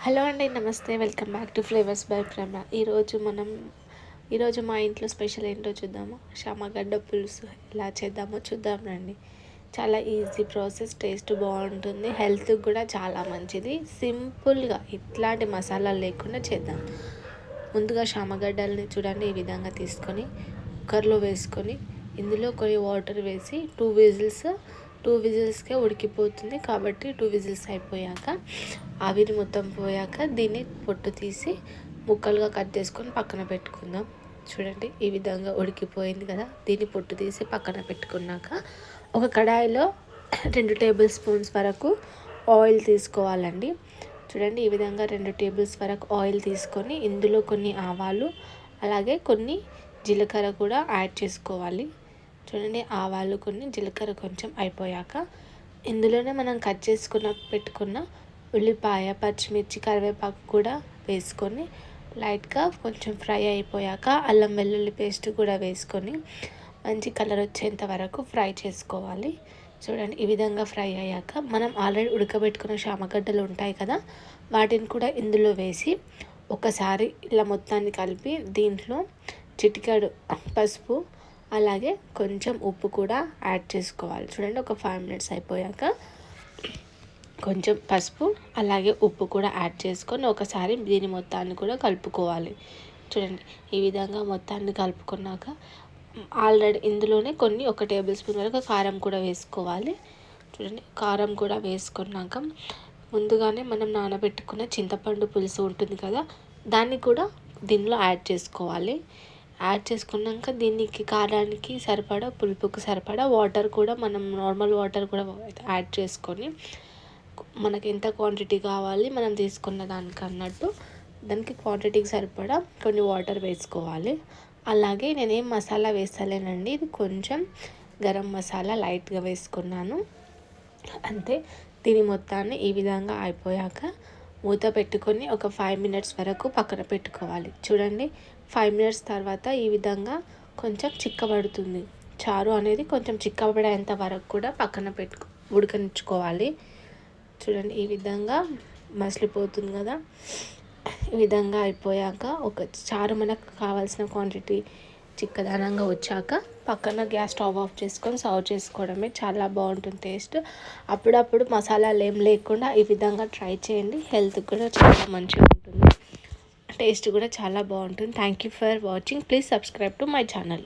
Hello అండి, నమస్తే. Welcome back to Flavours by Prema. ఈరోజు మా ఇంట్లో స్పెషల్ ఏంటో చూద్దాము. శామగడ్డ పులుసు ఎలా చేద్దామో చూద్దాం రండి. చాలా ఈజీ ప్రాసెస్, టేస్ట్ బాగుంటుంది, హెల్త్కి కూడా చాలా మంచిది. సింపుల్గా ఇట్లాంటి మసాలాలు లేకుండా చేద్దాం. ముందుగా శామగడ్డల్ని చూడండి ఈ విధంగా తీసుకొని కుక్కర్లో వేసుకొని ఇందులో కొన్ని వాటర్ వేసి టూ విజిల్స్కే ఉడికిపోతుంది. కాబట్టి 2 విజిల్స్ అయిపోయాక ఆవిరి మొత్తం పోయాక దీన్ని పొట్టు తీసి ముక్కలుగా కట్ చేసుకొని పక్కన పెట్టుకుందాం. చూడండి ఈ విధంగా ఉడికిపోయింది కదా. దీన్ని పొట్టు తీసి పక్కన పెట్టుకున్నాక ఒక కడాయిలో 2 టేబుల్ స్పూన్స్ వరకు ఆయిల్ తీసుకోవాలండి. చూడండి ఈ విధంగా 2 టేబుల్స్ వరకు ఆయిల్ తీసుకొని ఇందులో కొన్ని ఆవాలు అలాగే కొన్ని జీలకర్ర కూడా యాడ్ చేసుకోవాలి. చూడండి ఆవాలు కొన్ని, జీలకర్ర కొంచెం అయిపోయాక ఇందులోనే మనం కట్ చేసుకున్న పెట్టుకున్న ఉల్లిపాయ, పచ్చిమిర్చి, కరివేపాకు కూడా వేసుకొని లైట్గా కొంచెం ఫ్రై అయిపోయాక అల్లం వెల్లుల్లి పేస్ట్ కూడా వేసుకొని మంచి కలర్ వచ్చేంత వరకు ఫ్రై చేసుకోవాలి. చూడండి ఈ విధంగా ఫ్రై అయ్యాక మనం ఆల్రెడీ ఉడకబెట్టుకున్న శామగడ్డలు ఉంటాయి కదా, వాటిని కూడా ఇందులో వేసి ఒకసారి ఇలా మొత్తాన్ని కలిపి దీంట్లో చిటికెడు పసుపు అలాగే కొంచెం ఉప్పు కూడా యాడ్ చేసుకోవాలి. చూడండి ఒక 5 మినిట్స్ అయిపోయాక కొంచెం పసుపు అలాగే ఉప్పు కూడా యాడ్ చేసుకొని ఒకసారి దీని మొత్తాన్ని కూడా కలుపుకోవాలి. చూడండి ఈ విధంగా మొత్తాన్ని కలుపుకున్నాక ఆల్రెడీ ఇందులోనే కొన్ని 1 టేబుల్ స్పూన్ వరకు కారం కూడా వేసుకోవాలి. చూడండి కారం కూడా వేసుకున్నాక ముందుగానే మనం నానబెట్టుకున్న చింతపండు పులుసు ఉంటుంది కదా, దాన్ని కూడా దీనిలో యాడ్ చేసుకోవాలి. యాడ్ చేసుకున్నాక దీనికి కారానికి సరిపడా, పులుపుకి సరిపడా వాటర్ కూడా మనం నార్మల్ వాటర్ కూడా యాడ్ చేసుకొని మనకి ఎంత క్వాంటిటీ కావాలి మనం తీసుకున్న దానికి అన్నట్టు దానికి క్వాంటిటీకి సరిపడా కొన్ని వాటర్ వేసుకోవాలి. అలాగే నేనేం మసాలా వేస్తలేనండి, ఇది కొంచెం గరం మసాలా లైట్గా వేసుకున్నాను అంతే. దీని మొత్తాన్ని ఈ విధంగా అయిపోయాక మూత పెట్టుకొని ఒక 5 మినిట్స్ వరకు పక్కన పెట్టుకోవాలి. చూడండి 5 మినిట్స్ తర్వాత ఈ విధంగా కొంచెం చిక్కబడుతుంది. చారు అనేది కొంచెం చిక్కబడేంత వరకు కూడా పక్కన ఉడకనిచ్చుకోవాలి. చూడండి ఈ విధంగా మసిలిపోతుంది కదా. ఈ విధంగా అయిపోయాక ఒక చారు మనకు కావాల్సిన క్వాంటిటీ చిక్కదనంగా వచ్చాక పక్కన గ్యాస్ స్టవ్ ఆఫ్ చేసుకొని సర్వ్ చేసుకోవడమే. చాలా బాగుంటుంది టేస్ట్. అప్పుడప్పుడు మసాలాలు ఏం లేకుండా ఈ విధంగా ట్రై చేయండి, హెల్త్కి కూడా చాలా మంచిగా ఉంటుంది, టేస్ట్ కూడా చాలా బాగుంటుంది. Thank you for watching. Please subscribe to my channel.